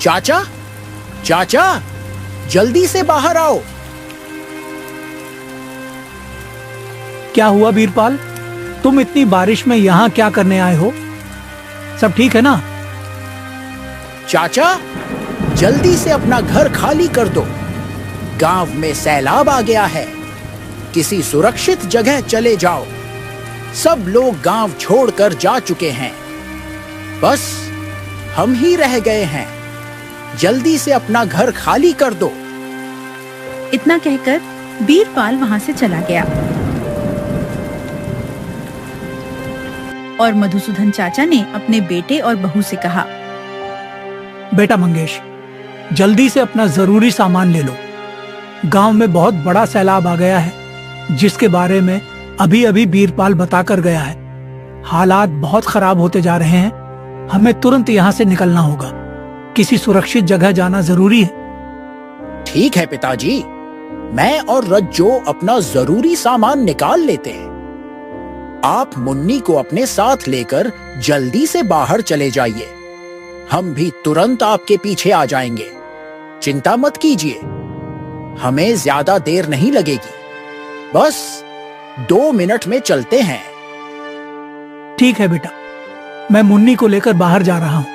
चाचा, चाचा, जल्दी से बाहर आओ। क्या हुआ बीरपाल? तुम इतनी बारिश में यहाँ क्या करने आए हो? सब ठीक है ना? चाचा, जल्दी से अपना घर खाली कर दो। गांव में सैलाब आ गया है। किसी सुरक्षित जगह चले जाओ। सब लोग गांव छोड़कर जा चुके हैं। बस हम ही रह गए हैं। जल्दी से अपना घर खाली कर दो। इतना कहकर बीरपाल वहां से चला गया और मधुसूदन चाचा ने अपने बेटे और बहू से कहा, बेटा मंगेश, जल्दी से अपना जरूरी सामान ले लो। गांव में बहुत बड़ा सैलाब आ गया है, जिसके बारे में अभी अभी बीरपाल बताकर गया है। हालात बहुत खराब होते जा रहे हैं। हमें तुरंत यहाँ से निकलना होगा। किसी सुरक्षित जगह जाना जरूरी है। ठीक है पिताजी, मैं और रज्जो अपना जरूरी सामान निकाल लेते हैं। आप मुन्नी को अपने साथ लेकर जल्दी से बाहर चले जाइए। हम भी तुरंत आपके पीछे आ जाएंगे। चिंता मत कीजिए, हमें ज्यादा देर नहीं लगेगी। बस 2 मिनट में चलते हैं। ठीक है बेटा, मैं मुन्नी को लेकर बाहर जा रहा हूँ।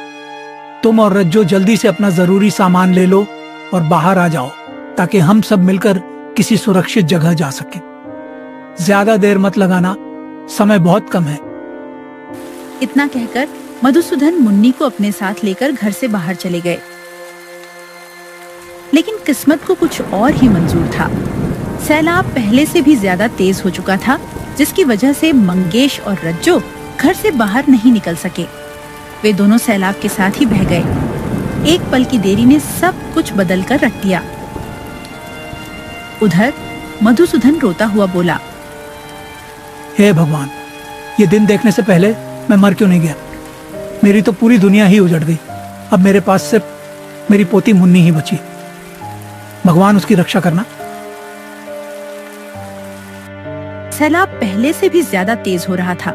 तुम और रज्जो जल्दी से अपना जरूरी सामान ले लो और बाहर आ जाओ, ताकि हम सब मिलकर किसी सुरक्षित जगह जा सकें। ज्यादा देर मत लगाना, समय बहुत कम है। इतना कहकर मधुसूदन मुन्नी को अपने साथ लेकर घर से बाहर चले गए। लेकिन किस्मत को कुछ और ही मंजूर था। सैलाब पहले से भी ज्यादा तेज हो चुका था, जिसकी वजह से मंगेश और रज्जो घर से बाहर नहीं निकल सके। वे दोनों सैलाब के साथ ही बह गए। एक पल की देरी ने सब कुछ बदल कर रख दिया। उधर मधुसूदन रोता हुआ बोला, हे भगवान, ये दिन देखने से पहले मैं मर क्यों नहीं गया? मेरी तो पूरी दुनिया ही उजड़ गई। अब मेरे पास सिर्फ मेरी पोती मुन्नी ही बची। भगवान उसकी रक्षा करना। सैलाब पहले से भी ज्यादा तेज हो रहा था।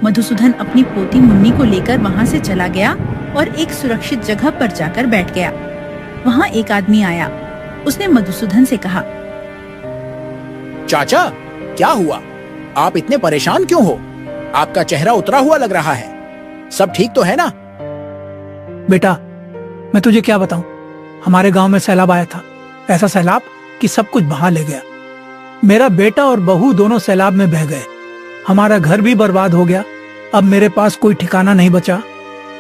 मधुसूदन अपनी पोती मुन्नी को लेकर वहां से चला गया और एक सुरक्षित जगह पर जाकर बैठ गया। वहां एक आदमी आया। उसने मधुसूदन से कहा, चाचा, क्या हुआ? आप इतने परेशान क्यों हो? आपका चेहरा उतरा हुआ लग रहा है। सब ठीक तो है ना? बेटा, मैं तुझे क्या बताऊं? हमारे गांव में सैलाब आया था। ऐसा सैलाब कि सब कुछ बहा ले गया। मेरा बेटा और बहू दोनों सैलाब में बह गए। हमारा घर भी बर्बाद हो गया। अब मेरे पास कोई ठिकाना नहीं बचा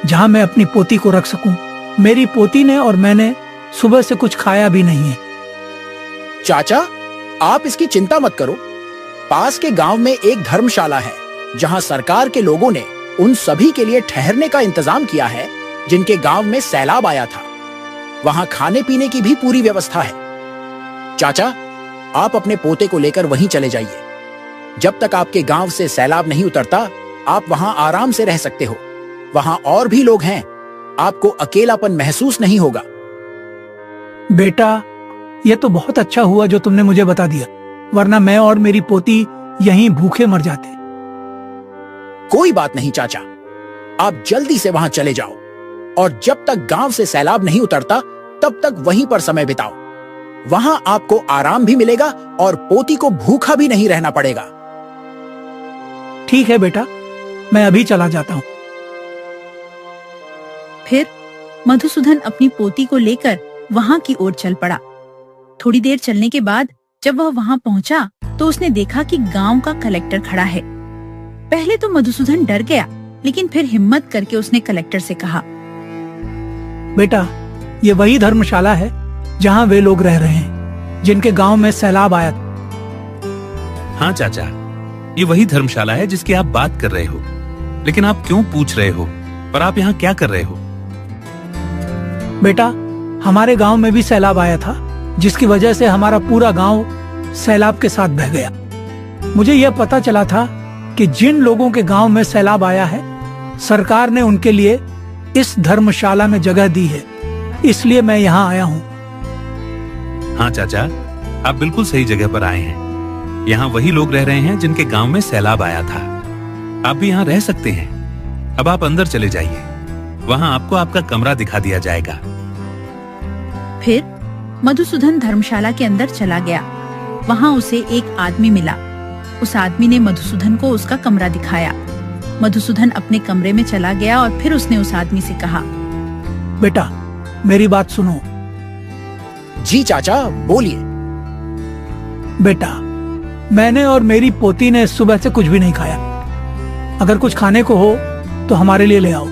जहां मैं अपनी पोती को रख सकूं। मेरी पोती ने और मैंने सुबह से कुछ खाया भी नहीं है। चाचा, आप इसकी चिंता मत करो। पास के गांव में एक धर्मशाला है, जहां सरकार के लोगों ने उन सभी के लिए ठहरने का इंतजाम किया है जिनके गांव में सैलाब आया था। वहां खाने पीने की भी पूरी व्यवस्था है। चाचा, आप अपने पोते को लेकर वहीं चले जाइए। जब तक आपके गांव से सैलाब नहीं उतरता, आप वहां आराम से रह सकते हो। वहां और भी लोग हैं। आपको अकेलापन महसूस नहीं होगा। बेटा, यह तो बहुत अच्छा हुआ जो तुमने मुझे बता दिया, वरना मैं और मेरी पोती यहीं भूखे मर जाते। कोई बात नहीं चाचा, आप जल्दी से वहां चले जाओ और जब तक गांव से सैलाब नहीं उतरता तब तक वहीं पर समय बिताओ। वहां आपको आराम भी मिलेगा और पोती को भूखा भी नहीं रहना पड़ेगा। ठीक है बेटा, मैं अभी चला जाता हूँ। फिर मधुसूदन अपनी पोती को लेकर वहां की ओर चल पड़ा। थोड़ी देर चलने के बाद जब वह वहां पहुंचा तो उसने देखा कि गांव का कलेक्टर खड़ा है। पहले तो मधुसूदन डर गया, लेकिन फिर हिम्मत करके उसने कलेक्टर से कहा, बेटा, ये वही धर्मशाला है जहाँ वे लोग रह रहे हैं जिनके गांव में सैलाब आया था। हाँ चाचा, ये वही धर्मशाला है जिसकी आप बात कर रहे हो। लेकिन आप क्यों पूछ रहे हो? पर आप यहाँ क्या कर रहे हो? बेटा, हमारे गांव में भी सैलाब आया था, जिसकी वजह से हमारा पूरा गांव सैलाब के साथ बह गया। मुझे यह पता चला था कि जिन लोगों के गांव में सैलाब आया है, सरकार ने उनके लिए इस धर्मशाला में जगह दी है, इसलिए मैं यहाँ आया हूँ। हाँ चाचा, आप बिल्कुल सही जगह पर आए हैं। यहाँ वही लोग रह रहे हैं जिनके गांव में सैलाब आया था। आप भी यहाँ रह सकते हैं। अब आप अंदर चले जाइए। वहाँ आपको आपका कमरा दिखा दिया जाएगा। फिर मधुसूदन धर्मशाला के अंदर चला गया। वहाँ उसे एक आदमी मिला। उस आदमी ने मधुसूदन को उसका कमरा दिखाया। मधुसूदन अपने कमरे में चला गया और फिर उसने उस आदमी से कहा, बेटा मेरी बात सुनो। जी चाचा, बोलिए। बेटा, मैंने और मेरी पोती ने सुबह से कुछ भी नहीं खाया। अगर कुछ खाने को हो तो हमारे लिए ले आओ,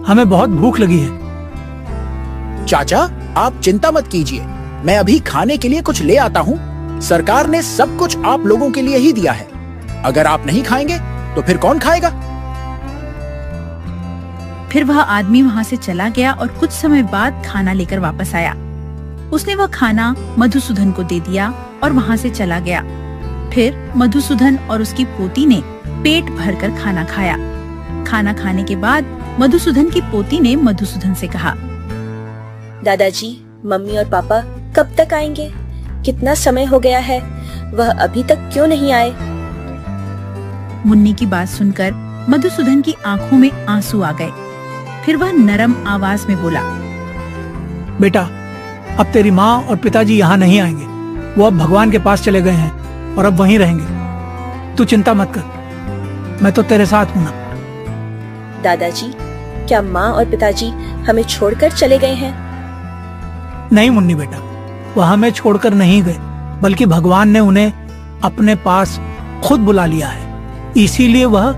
हमें बहुत भूख लगी है। चाचा, आप चिंता मत कीजिए, मैं अभी खाने के लिए कुछ ले आता हूँ। सरकार ने सब कुछ आप लोगों के लिए ही दिया है। अगर आप नहीं खाएंगे तो फिर कौन खाएगा? फिर वह आदमी वहाँ से चला गया और कुछ समय बाद खाना लेकर वापस आया। उसने वह खाना मधुसूदन को दे दिया और वहाँ से चला गया। फिर मधुसूदन और उसकी पोती ने पेट भरकर खाना खाया। खाना खाने के बाद मधुसूदन की पोती ने मधुसूदन से कहा, दादाजी, मम्मी और पापा कब तक आएंगे? कितना समय हो गया है, वह अभी तक क्यों नहीं आए? मुन्नी की बात सुनकर मधुसूदन की आंखों में आंसू आ गए। फिर वह नरम आवाज में बोला, बेटा, अब तेरी माँ और पिताजी यहाँ नहीं आएंगे। वो अब भगवान के पास चले गए हैं और अब वहीं रहेंगे। तू चिंता मत कर, मैं तो तेरे साथ हूँ ना। दादाजी, क्या माँ और पिताजी हमें छोड़कर चले गए हैं? नहीं मुन्नी बेटा, वह हमें छोड़कर नहीं गए, बल्कि भगवान ने उन्हें अपने पास खुद बुला लिया है। इसीलिए वह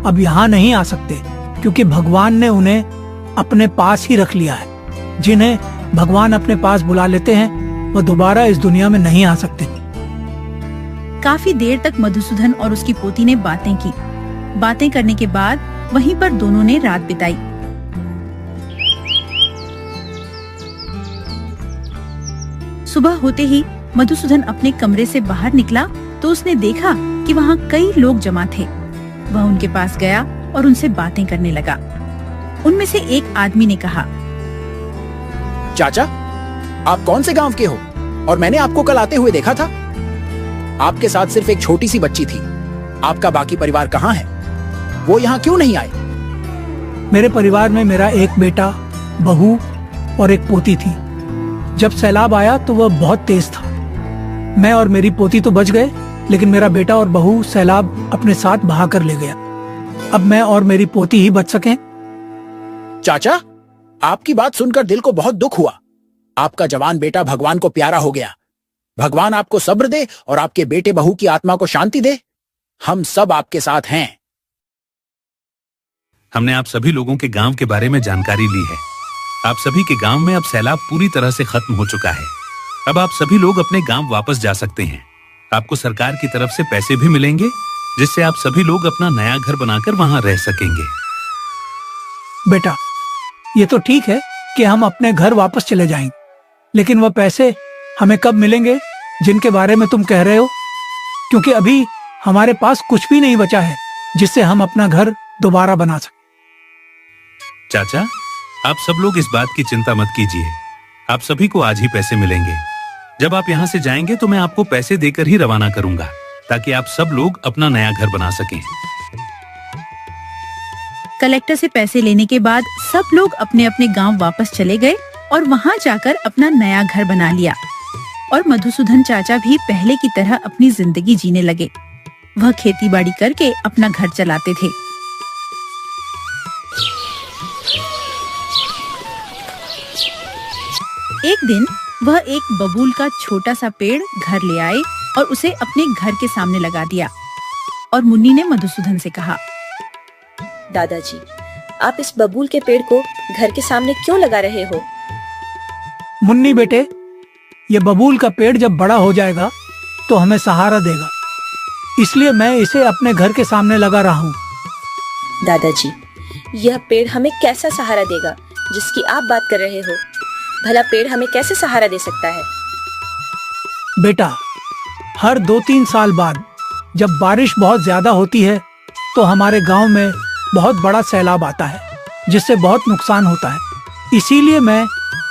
अब यहाँ नहीं आ सकते, क्योंकि भगवान ने उन्हें अपने पास ही रख लिया है। जिन्हें भगवान अपने पास बुला लेते हैं वह दोबारा इस दुनिया में नहीं आ सकते। काफी देर तक मधुसूदन और उसकी पोती ने बातें की। बातें करने के बाद वहीं पर दोनों ने रात बिताई। सुबह होते ही मधुसूदन अपने कमरे से बाहर निकला तो उसने देखा कि वहाँ कई लोग जमा थे। वह उनके पास गया और उनसे बातें करने लगा। उनमें से एक आदमी ने कहा, चाचा, आप कौन से गांव के हो? और मैंने आपको कल आते हुए देखा था। आपके साथ सिर्फ एक छोटी सी बच्ची थी। आपका बाकी परिवार कहाँ है? वो यहाँ क्यों नहीं आए? मेरे परिवार में मेरा एक बेटा, बहू और एक पोती थी। जब सैलाब आया तो वह बहुत तेज था। मैं और मेरी पोती तो बच गए, लेकिन मेरा बेटा और बहू सैलाब अपने साथ बहा कर ले गया। अब मैं और मेरी पोती ही बच सकें। चाचा, आपकी बात सुनकर दिल को बहुत दुख हुआ। आपका जवान बेटा भगवान को प्यारा हो गया। भगवान आपको सब्र दे और आपके बेटे बहू की आत्मा को शांति दे। हम सब आपके साथ हैं। हमने आप सभी लोगों के गांव के बारे में जानकारी ली है। आप सभी के गांव में अब सैलाब पूरी तरह से खत्म हो चुका है। अब आप सभी लोग अपने गांव वापस जा सकते हैं। आपको सरकार की तरफ से पैसे भी मिलेंगे, जिससे आप सभी लोग अपना नया घर बनाकर वहां रह सकेंगे। बेटा, ये तो ठीक है कि हम अपने घर वापस चले जाएंगे, लेकिन वह पैसे हमें कब मिलेंगे जिनके बारे में तुम कह रहे हो? क्योंकि अभी हमारे पास कुछ भी नहीं बचा है जिससे हम अपना घर दोबारा बना सकें। चाचा, आप सब लोग इस बात की चिंता मत कीजिए। आप सभी को आज ही पैसे मिलेंगे। जब आप यहाँ से जाएंगे तो मैं आपको पैसे देकर ही रवाना करूंगा, ताकि आप सब लोग अपना नया घर बना सकें। कलेक्टर से पैसे लेने के बाद सब लोग अपने अपने गांव वापस चले गए और वहां जाकर अपना नया घर बना लिया। और मधुसूदन चाचा भी पहले की तरह अपनी जिंदगी जीने लगे। वह खेती बाड़ी करके अपना घर चलाते थे। एक दिन वह एक बबूल का छोटा सा पेड़ घर ले आए और उसे अपने घर के सामने लगा दिया। और मुन्नी ने मधुसूदन से कहा, दादाजी, आप इस बबूल के पेड़ को घर के सामने क्यों लगा रहे हो? मुन्नी बेटे, ये बबूल का पेड़ जब बड़ा हो जाएगा तो हमें सहारा देगा, इसलिए मैं इसे अपने घर के सामने लगा रहा हूँ। दादाजी, यह पेड़ हमें कैसा सहारा देगा जिसकी आप बात कर रहे हो? भला पेड़ हमें कैसे सहारा दे सकता है? बेटा, हर 2-3 साल बाद जब बारिश बहुत ज्यादा होती है तो हमारे गांव में बहुत बड़ा सैलाब आता है, जिससे बहुत नुकसान होता है। इसीलिए मैं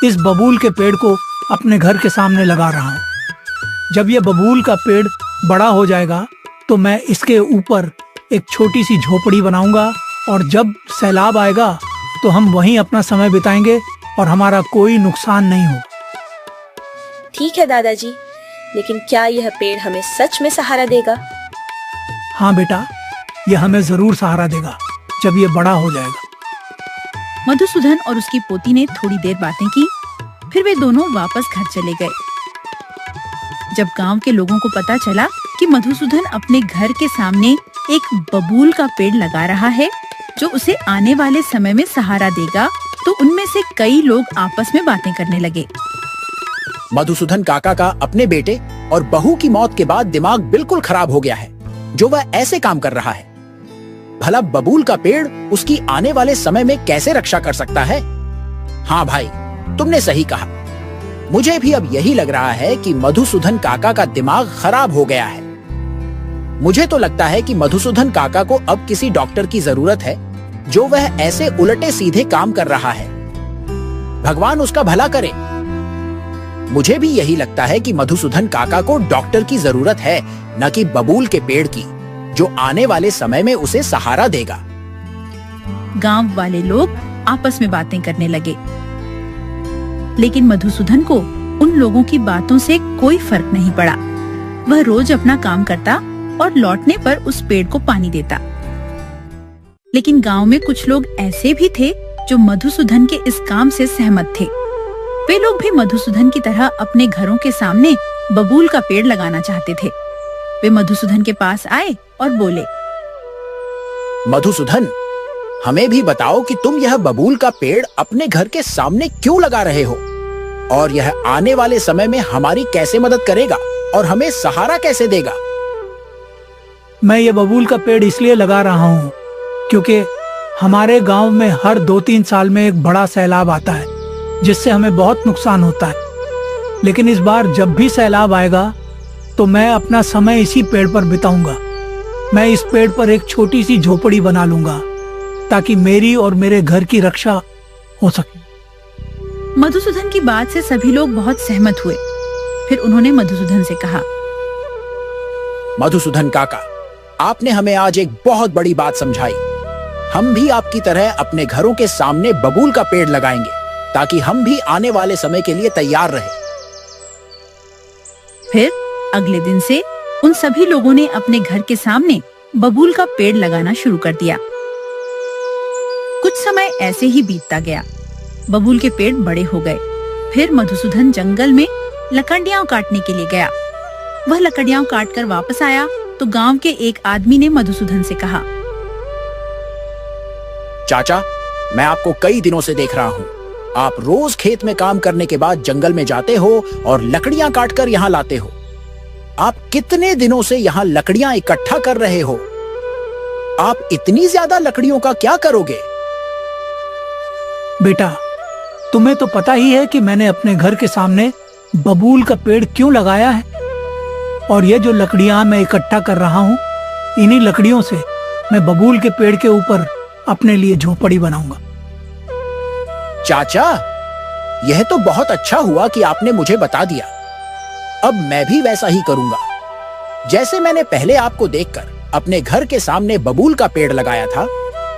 इस बबूल के पेड़ को अपने घर के सामने लगा रहा हूँ। जब यह बबूल का पेड़ बड़ा हो जाएगा तो मैं इसके ऊपर एक छोटी सी झोपड़ी बनाऊंगा, और जब सैलाब आएगा तो हम वहीं अपना समय बिताएंगे और हमारा कोई नुकसान नहीं होगा। ठीक है दादाजी, लेकिन क्या यह पेड़ हमें सच में सहारा देगा? हाँ बेटा, यह हमें जरूर सहारा देगा जब ये बड़ा हो जाएगा। मधुसूदन और उसकी पोती ने थोड़ी देर बातें की, फिर वे दोनों वापस घर चले गए। जब गांव के लोगों को पता चला कि मधुसूदन अपने घर के सामने एक बबूल का पेड़ लगा रहा है जो उसे आने वाले समय में सहारा देगा, तो उनमें से कई लोग आपस में बातें करने लगे। मधुसूदन काका का अपने बेटे और बहू की मौत के बाद दिमाग बिल्कुल खराब हो गया है जो वह ऐसे काम कर रहा है। भला बबूल का पेड़ उसकी आने वाले समय में कैसे रक्षा कर सकता है? हाँ भाई, तुमने सही कहा। मुझे भी अब यही लग रहा है कि मधुसूदन काका का दिमाग खराब हो गया है। मुझे तो लगता है कि मधुसूदन काका को अब किसी डॉक्टर की जरूरत है जो वह ऐसे उल्टे सीधे काम कर रहा है। भगवान उसका भला करे। मुझे भी यही लगता है कि मधुसूदन काका को डॉक्टर की जरूरत है, न कि बबूल के पेड़ की, जो आने वाले समय में उसे सहारा देगा। गांव वाले लोग आपस में बातें करने लगे, लेकिन मधुसूदन को उन लोगों की बातों से कोई फर्क नहीं पड़ा। वह रोज अपना काम करता और लौटने पर उस पेड़ को पानी देता। लेकिन गांव में कुछ लोग ऐसे भी थे जो मधुसूदन के इस काम से सहमत थे। वे लोग भी मधुसूदन की तरह अपने घरों के सामने बबूल का पेड़ लगाना चाहते थे। वे मधुसूदन के पास आए और बोले, मधुसूदन, हमें भी बताओ कि तुम यह बबूल का पेड़ अपने घर के सामने क्यों लगा रहे हो, और यह आने वाले समय में हमारी कैसे मदद करेगा और हमें सहारा कैसे देगा? मैं ये बबूल का पेड़ इसलिए लगा रहा हूँ क्योंकि हमारे गांव में हर 2-3 साल में एक बड़ा सैलाब आता है जिससे हमें बहुत नुकसान होता है। लेकिन इस बार जब भी सैलाब आएगा तो मैं अपना समय इसी पेड़ पर बिताऊंगा। मैं इस पेड़ पर एक छोटी सी झोपड़ी बना लूंगा ताकि मेरी और मेरे घर की रक्षा हो सके। मधुसूदन की बात से सभी लोग बहुत सहमत हुए। फिर उन्होंने मधुसूदन से कहा, मधुसूदन काका, आपने हमें आज एक बहुत बड़ी बात समझाई। हम भी आपकी तरह अपने घरों के सामने बबूल का पेड़ लगाएंगे ताकि हम भी आने वाले समय के लिए तैयार रहें। फिर अगले दिन से उन सभी लोगों ने अपने घर के सामने बबूल का पेड़ लगाना शुरू कर दिया। कुछ समय ऐसे ही बीतता गया। बबूल के पेड़ बड़े हो गए। फिर मधुसूदन जंगल में लकड़ियां काटने के लिए गया। वह लकड़ियां काट कर वापस आया तो गांव के एक आदमी ने मधुसूदन से कहा, चाचा, मैं आपको कई दिनों से देख रहा हूँ। आप रोज खेत में काम करने के बाद जंगल में जाते हो और लकड़ियां काटकर यहाँ लाते हो। आप कितने दिनों से यहाँ लकड़ियां इकट्ठा कर रहे हो? आप इतनी ज्यादा लकड़ियों का क्या करोगे? बेटा, तुम्हें तो पता ही है कि मैंने अपने घर के सामने बबूल का पेड़ क्यों लगाया है। और ये जो लकड़ियां मैं इकट्ठा कर रहा हूँ, इन्हीं लकड़ियों से मैं बबूल के पेड़ के ऊपर अपने लिए झोपड़ी बनाऊंगा। चाचा, यह तो बहुत अच्छा हुआ कि आपने मुझे बता दिया। अब मैं भी वैसा ही करूंगा। जैसे मैंने पहले आपको देखकर अपने घर के सामने बबूल का पेड़ लगाया था,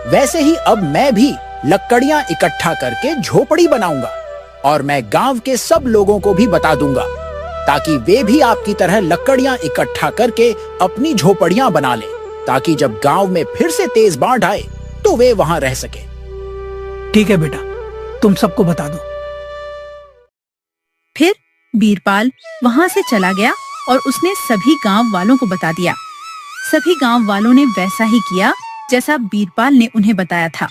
वैसे ही अब मैं भी लकड़ियां इकट्ठा करके झोपड़ी बनाऊंगा। और मैं गांव के सब लोगों को भी बता दूंगा ताकि वे भी आपकी तरह लकड़ियां इकट्ठा करके अपनी झोपड़ियां बना लें, ताकि जब गांव में फिर से तेज बाढ़ आए तो वे वहां रह सके। ठीक है बेटा, तुम सबको बता दो। फिर बीरपाल वहां से चला गया और उसने सभी गांव वालों को बता दिया। सभी गांव वालों ने वैसा ही किया जैसा बीरपाल ने उन्हें बताया था।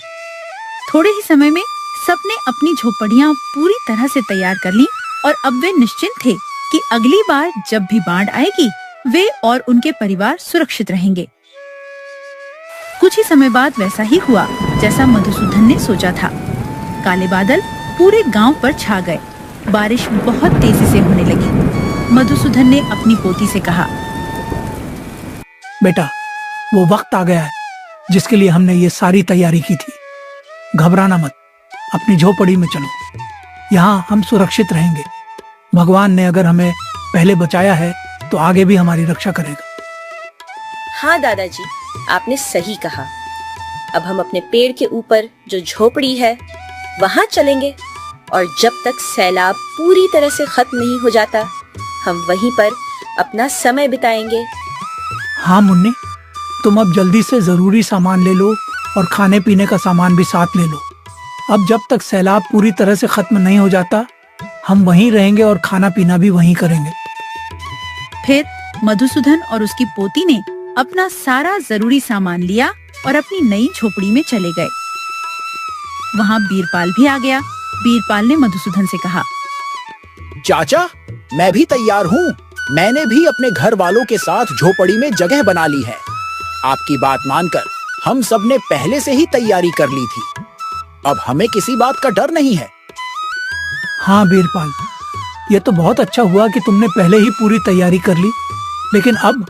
थोड़े ही समय में सबने अपनी झोपड़ियां पूरी तरह से तैयार कर ली और अब वे निश्चिंत थे कि अगली बार जब भी बाढ़ आएगी वे और उनके परिवार सुरक्षित रहेंगे। कुछ ही समय बाद वैसा ही हुआ जैसा मधुसूदन ने सोचा था। काले बादल पूरे गांव पर छा गए। बारिश बहुत तेजी से होने लगी। मधुसूदन ने अपनी पोती से कहा, बेटा, वो वक्त आ गया है जिसके लिए हमने ये सारी तैयारी की थी। घबराना मत, अपनी झोपड़ी में चलो। यहाँ हम सुरक्षित रहेंगे। भगवान ने अगर हमें पहले बचाया है तो आगे भी हमारी रक्षा करेगा। हाँ दादाजी, आपने सही कहा। अब हम अपने पेड़ के ऊपर जो झोपड़ी है वहां चलेंगे और जब तक सैलाब पूरी तरह से खत्म नहीं हो जाता हम वहीं पर अपना समय बिताएंगे। हाँ मुन्नी, तुम अब जल्दी से जरूरी सामान ले लो और खाने पीने का सामान भी साथ ले लो। अब जब तक सैलाब पूरी तरह से खत्म नहीं हो जाता, हम वहीं रहेंगे और खाना पीना भी वहीं करेंगे। फिर मधुसूदन और उसकी पोती ने अपना सारा जरूरी सामान लिया और अपनी नई झोपड़ी में चले गए। वहाँ बीरपाल भी आ गया। बीरपाल ने मधुसूदन से कहा, चाचा, मैं भी तैयार हूँ। मैंने भी अपने घर वालों के साथ झोपड़ी में जगह बना ली है। आपकी बात मानकर हम सब ने पहले से ही तैयारी कर ली थी। अब हमें किसी बात का डर नहीं है। हाँ बीरपाल, ये तो बहुत अच्छा हुआ कि तुमने पहले ही पूरी तैयारी कर ली। लेकिन अब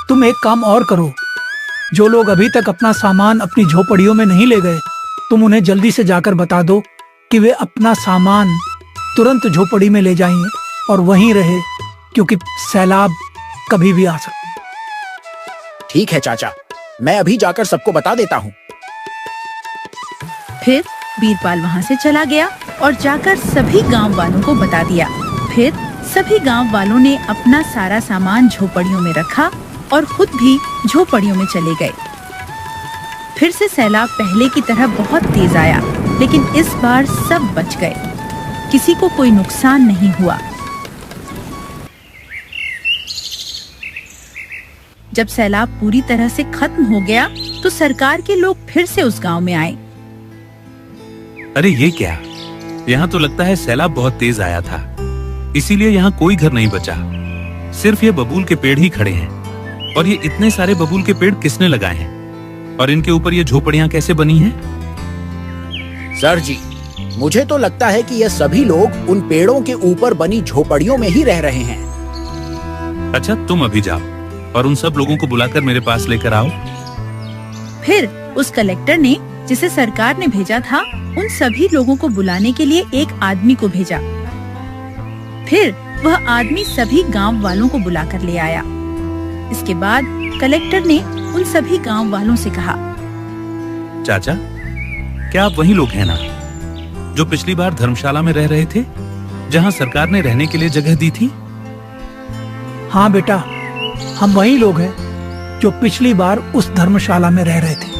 तुम एक काम और करो। जो लोग अभी तक अपना सामान अपनी झोपड़ियों में नहीं ले गए, तुम उन्हें जल्दी से जाकर बता दो कि वे अपना सामान तुरंत झोपड़ी में ले जाएं और वहीं रहे, क्योंकि सैलाब कभी भी आ सकता। ठीक है चाचा, मैं अभी जाकर सबको बता देता हूँ। फिर बीरपाल वहाँ से चला गया और जाकर सभी गांव वालों को बता दिया। फिर सभी गांव वालों ने अपना सारा सामान झोपड़ियों में रखा और खुद भी झोपड़ियों में चले गए। फिर से सैलाब पहले की तरह बहुत तेज आया, लेकिन इस बार सब बच गए। किसी को कोई नुकसान नहीं हुआ। जब सैलाब पूरी तरह से खत्म हो गया तो सरकार के लोग फिर से उस गांव में आए। अरे ये क्या? यहाँ तो लगता है सैलाब बहुत तेज आया था, इसीलिए यहाँ कोई घर नहीं बचा। सिर्फ ये बबूल के पेड़ ही खड़े हैं। और ये इतने सारे बबूल के पेड़ किसने लगाए हैं? और इनके ऊपर ये झोपड़ियाँ कैसे बनी हैं? सर जी, मुझे तो लगता है कि ये सभी लोग उन पेड़ों के ऊपर बनी झोपड़ियों में ही रह रहे हैं। अच्छा, तुम अभी जाओ और उन सब लोगों को बुलाकर मेरे पास लेकर आओ। फिर उस कलेक्टर ने, जिसे सरकार ने भेजा था, उन सभी लोगों को बुलाने के लिए एक आदमी को भेजा। फिर वह आदमी सभी गांव वालों को बुलाकर ले आया। इसके बाद कलेक्टर ने उन सभी गांव वालों से कहा, चाचा, क्या आप वही लोग हैं ना जो पिछली बार धर्मशाला में रह रहे थे, जहाँ सरकार ने रहने के लिए जगह दी थी? हाँ बेटा, हम वही लोग हैं जो पिछली बार उस धर्मशाला में रह रहे थे।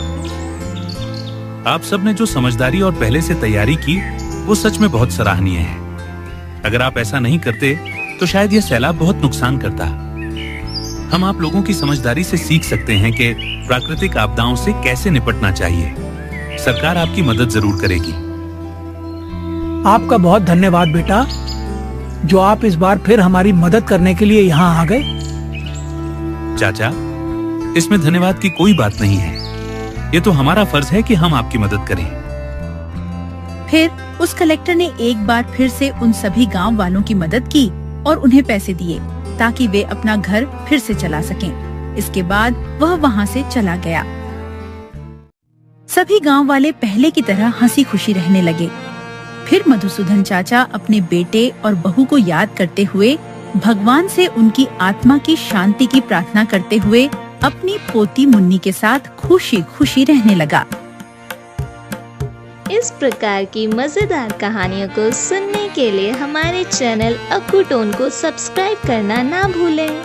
आप सब ने जो समझदारी और पहले से तैयारी की, वो सच में बहुत सराहनीय है। अगर आप ऐसा नहीं करते तो शायद यह सैलाब बहुत नुकसान करता। हम आप लोगों की समझदारी से सीख सकते हैं कि प्राकृतिक आपदाओं से कैसे निपटना चाहिए। सरकार आपकी मदद जरूर करेगी। आपका बहुत धन्यवाद बेटा, जो आप इस बार फिर हमारी मदद करने के लिए यहाँ आ गए। चाचा, इसमें धन्यवाद की कोई बात नहीं है। ये तो हमारा फर्ज है कि हम आपकी मदद करें। फिर उस कलेक्टर ने एक बार फिर से उन सभी गांव वालों की मदद की और उन्हें पैसे दिए ताकि वे अपना घर फिर से चला सकें। इसके बाद वह वहाँ से चला गया। सभी गांव वाले पहले की तरह हंसी खुशी रहने लगे। फिर मधुसूदन चाचा अपने बेटे और बहू को याद करते हुए भगवान से उनकी आत्मा की शांति की प्रार्थना करते हुए अपनी पोती मुन्नी के साथ खुशी खुशी रहने लगा। इस प्रकार की मजेदार कहानियों को सुनने के लिए हमारे चैनल अक्कू टोन को सब्सक्राइब करना ना भूलें।